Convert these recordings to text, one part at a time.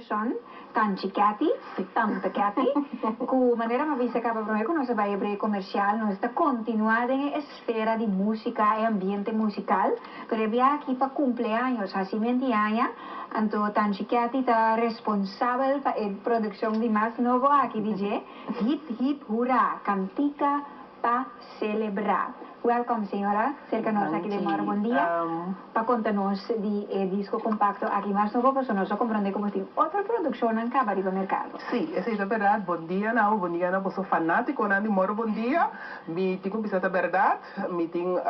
version Tanchikati, Tantakati, cu maneira ma vista capa pro con nossa vai bre comercial, nós está continuada em esfera de música e ambiente musical, pero via aqui para cumpleaños, assim mentianha, anto Tanchikati está responsável para a produção de mais novo aqui DJ, Hip Hip Hurra, cantica para celebrar. Welcome, senhora. Cerca nós aqui de Moro, bom dia. Para contar-nos de disco compacto aqui mais novo, para nós compreender como tem outra produção em cabo de mercado. Sim, essa é a verdade. Bom dia, eu sou fanático, de Moro, bom dia. Me tenho que a verdade. Me tenho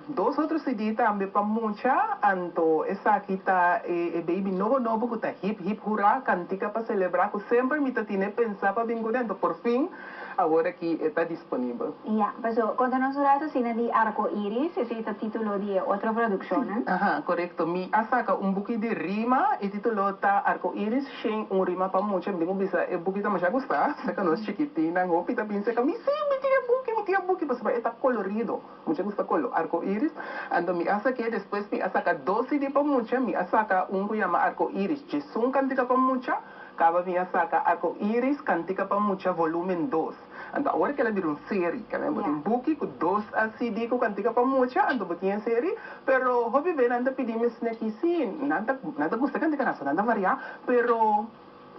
dois outros CD também para muita. Então, essa aqui está baby novo, que está hip hip hurra, cantica para celebrar, que sempre me tinha pensado para vir dentro. Por fim, agora que está disponível. Ja, então, conta-nos um rato, cena de Arco Iris, esse é o título de outra produção, né? Aham, correto. Me saca pouquinho de rima, e título está Arco Iris, sem rima para muito. Me digo, é pouquinho também já gostar, saca nós chiquitina, ngopi, tá bem, saca, me tinha pouquinho, mas está colorido. Muito gosta color, Arco Iris. Então, me saca depois, me saca 12 de para muito, me saca que chama Arco Iris, de som cantica para muito, acaba me saca Arco Iris, cantica para muito, volume 2. Então, agora que ela virou série, que ela tem book com 2 CD que cantica para muita, então botinha série, pero hobby bem anda pedimos aqui sim, nada gosta cantica nação, nada variar, pero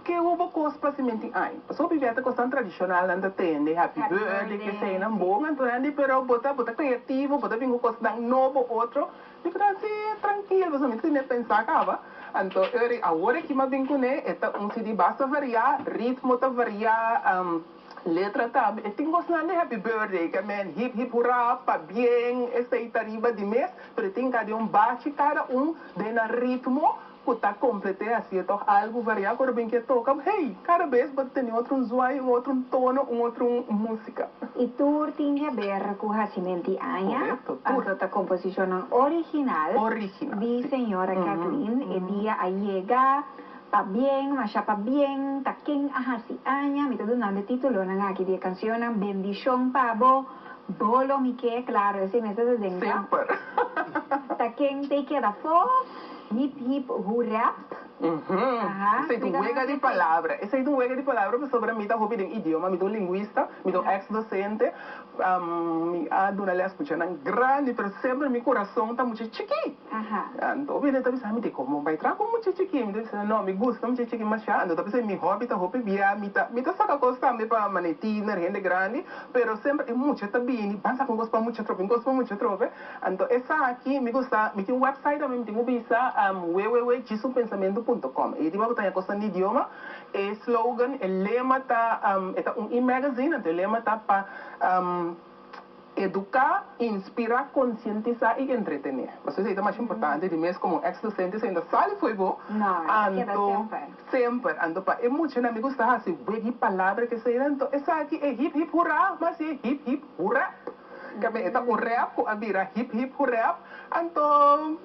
que houve coisa para se mentir ai, só viver a coisa tradicional anda tende, happy birthday que sei não bom, então anda pero bota criativo, bota vinho coisa novo outro, e para assim tranquilo, você não tem pensar acaba. Então, agora que me vem com é CD basta variar, ritmo tá variar, letra também, eu tenho gostado de Happy Birthday, que é hip hip hurra, pa bien, essa aí tariba de mês, mas tem cada bate, cada de na ritmo, que está completo, assim, então algo variado, quando bem que toca, hey, cada vez pode ter outro zoio, outro tono, outra música. E tu tinha a ver com a Cimenti Anha, a composição original, de senhora Kathleen, e dia a llegar, pa bien, masya pa bien, taking ahasi anya, mito doon ang titulo ng aki di canción, bendición pabo, bolo mike, claro, ese mes de denga. Sempre. Taking take it a fo, hip hip hurra. Essa é do juega de palavra. Essa é do juega de palavra, mas sobre mim tá hobby de idioma, mito linguista, mito ex-docente, me aduna escuchando grande, pero sempre meu coração tá muito chiqui. Então, bem, então pensar, me diz como vai trazer como muito chiqui, me diz, não, me gusta muito chiqui, mas já, então pensei, meu hobby tá hobby via, me tá saca coisa também para manetina, gente grande, pero sempre é muito tá bem, pensa com gosto muito trope, então essa aqui me gusta, me tem um website também, me tem um visa, www.jisupensamento.com. E tipo, botar a coisa de idioma, o slogan, o lema tá, é um e-magazine, então o lema tá para educar, inspirar, conscientizar e entretener. Mas isso é mais importante, de mesmo como ex-docente, ainda sale foi bom. Não, queda sempre. Então, é muito, me gusta assim, wegi palavra que sei, então, essa aqui é hip hip hurra, mas é hip hip hurra. Kami ito un rap ko abira hip hip rap anto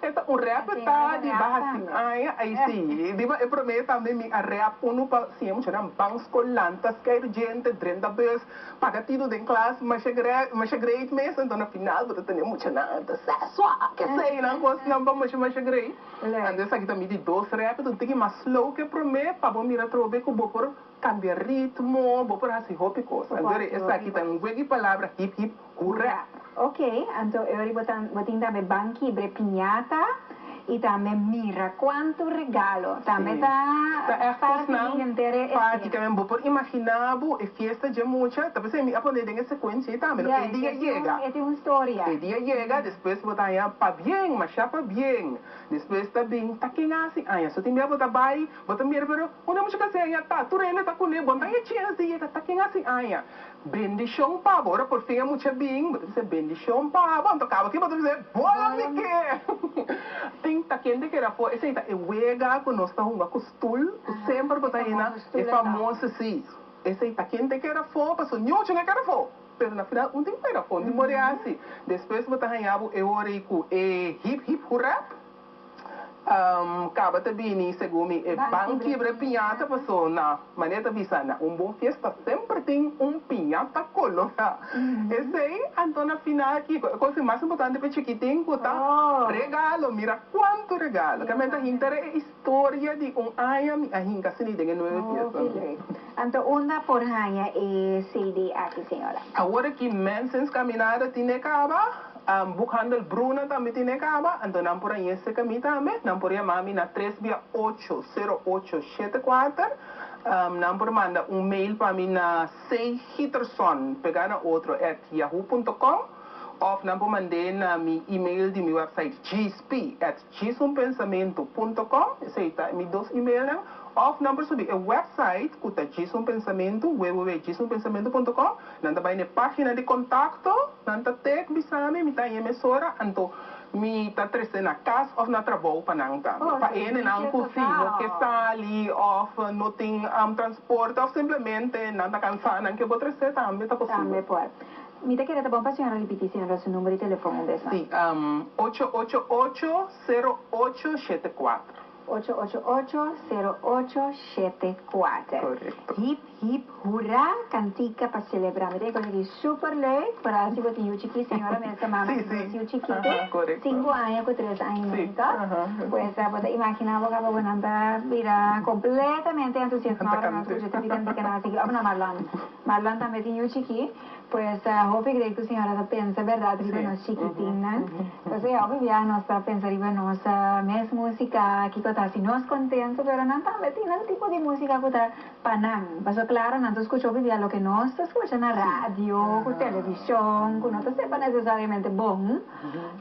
ito un rap ta di bahasing ay si di ba prometa também a rap uno pa siamo c'era bangs colantas que gente 30 vez pagatido de classe mas great mês então no final você tem muito nada só que sei não gosto não vamos mais great ando essa aqui também de 2 rap então tem que mais slow que promete para bom mira trobe com bopor cambia ritmo, vou por assim hop coisa. Agora essa aqui tem um jogo de palavra hip hip hurra. Ok, então eu vou também banqui bre piñata e também mira quanto regalo. Também tá parte inteira. Parte também vou por imaginavo e festa de muita, talvez me aprender em sequência também. O dia chega. É uma história. O dia chega, depois botar aí pa bien, mas já pa bien. Depois tá bem, tá quem assim, só tem botar bai, botar mira pero uma música assim, tá, tu ele tá com ele, bom, aí tinha assim, tá quem assim, bendição pa, bora por fim é muito bem, você bendição pa, bom, tocava aqui, botar dizer, bola que tem tá quem que era for, esse aí tá é wega com nós tá uma costul, sempre botar aí na, é famoso assim. Esse aí tá quem que era for, passou nenhum que era for. Pero na final, tem que era for, de morir assim. Depois botar aí, eu orei com hip hip hurra. acaba de venir, según e banque de pinhata, pessoa, na maneira bisa na bom fiesta sempre tem pinhata colorada. Esse aí, então na final aqui, a coisa mais importante para chiquitinho, tá? Regalo, mira quanto regalo. Que a gente é história de ano, a gente se lida em nova fiesta. Então, onde por hanha é CD aqui, senhora? Agora que mensens caminhada tem acaba, boekhandel Bruna também tem acaba, então não por aí esse caminho também, não por aí mami na 3680874, não por manda mail para mim na Hitterson, pegar na outro @yahoo.com, ou não por mandar na meu e-mail de meu website gsp@gisumpensamento.com, esse está meus dois e-mails, né? Of number subir o website kuta Gisum Pensamento www.gisumpensamento.com nanta vai na página de contato nanta tek bisame mi ta emissora anto mi ta trese na casa of na trabalho pa nang ta pa ene nang kusino que sali of nothing transporte of simplesmente nanta cansada nang que botre se tambe ta Tambe possível pode. Mi te quiere tapar para señora repetir señora su número de teléfono de esa. Sí, 888-0874. 888-0874. Correcto. Hip, hip, hurra, cantica para celebrar. Me digo que es súper leuk para si vos tienes chiqui, señora, me está mamá, Sí, si sí. vos chiquito, Ajá, correcto. 5 años con 3 años, Sí, ¿no? ajá. Pues puede imaginar que vos anda mira completamente entusiasmada ahora no escuché te piden que nada así que Marlon también tiene chiqui, pues hope que tu señora pensa verdad riba nos chiquitina. Entonces ya vivía nos pensa riba nos mes música que tota si nos contento pero no también tiene el tipo de música que está panang. Paso claro, no escucho vivía lo que nos escucha en la radio, con televisión, que no te sepa necesariamente bon.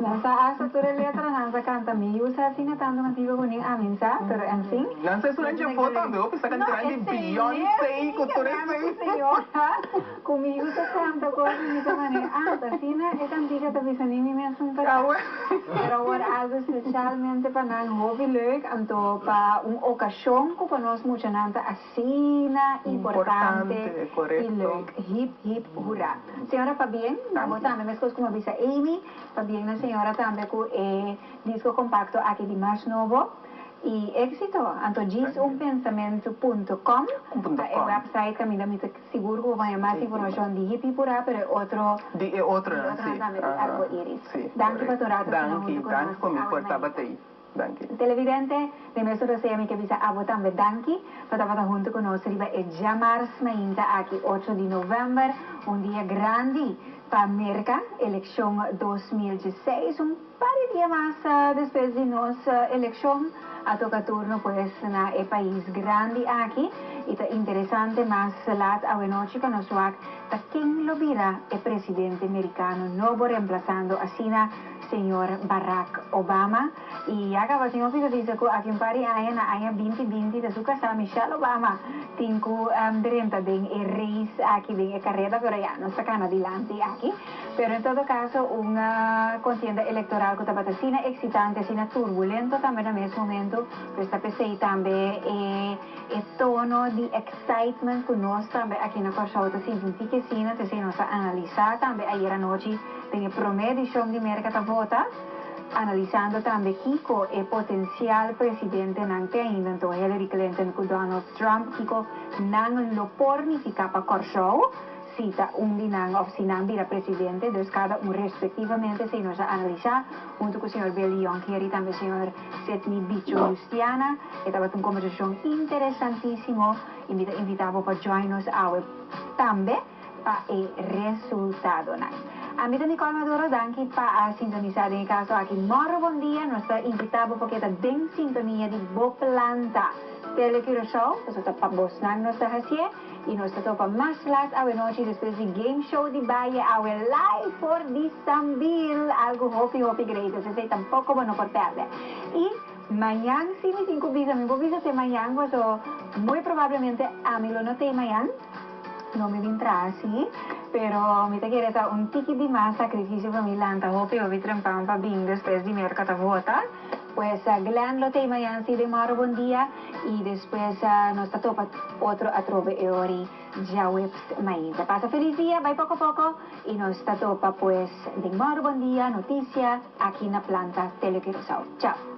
Nasa asa tu letra nasa canta mi usa así no tanto contigo con ni aminsa, pero en fin. Nasa sulan foto, veo que sacan grande Beyoncé, cultura señora, conmigo se canta cosas de esa manera. Tasina es antigua, te dicen y me hacen pero ahora algo especialmente para nang hobby leuk, anto para una ocasión que para nos mucha nanta asina importante y leuk, hip hip hurra. Señora Fabián, vamos también me escucho como dice Amy, Fabián la señora también con disco compacto aquí de más nuevo. Y éxito, então gisumpensamento.com, é o website que me seguro que vai mais informação de hippie por aí, pero outro também de arco-íris. Danke para torar Danke comigo por estar batendo. Danke. Televidente, de mesto receia mi que bisa abo também danke, para estar junto conosco, riba é jamars mainda aqui 8 de novembro, dia grande para a América, eleição 2016, par de dias mais depois de nossa eleição, a toca turno pues na e país grande aqui e tá interessante mas lat a noite que nós tá quem lo vira é presidente americano novo reemplazando assim senhor Barack Obama e acaba senhor Pito diz que aqui em Paris aí na aí 2020 da sua casa Michelle Obama tem com 30 bem e reis aqui bem a carreira pero já não está adelante aqui pero em todo caso uma contienda eleitoral que estava assim excitante assim turbulento também no mesmo momento questa pensei também é tono de excitement que nós também aqui na Corchauta sentimos que sim, nós analisar também ayer à noite tem a promedição de mercado vota analisando também Kiko é potencial presidente não tem então Hillary Clinton com Donald Trump Kiko não lo pornifica para Corchau cita dinang of sinang vira presidente, dus cada respectivamente se nos analisar junto com o senhor Belion, que era também o senhor Sidney Bicho Luciana, estava uma conversação interessantíssima, invitava para join nos também para o resultado. A mim Nicole Maduro, danke para sintonizar em caso aqui. Moro bom dia, nós invitamos porque está bem sintonia de boa planta. Telekiro Show, nós estamos para Bosnang, nós estamos e nós estamos para mais lá a noite depois de game show de Bahia, a live for de Sambil, algo hopi great, você tampouco vão perder. E amanhã, se me cinco bisa, me vou visitar amanhã, so muito provavelmente a mim lo notei amanhã. No me vendrá así, pero me te quiere dar un tiki de más sacrificio para mi lanta, hope o vitran pampa bing después de mercata vota, pues Glenn lo tema ya de maro buen día y después nos topa otro atrove eori ya webs maíz. Pasa feliz día, va poco a poco y nos topa pues de maro buen día, noticia aquí en la planta Telequirosao. Chao.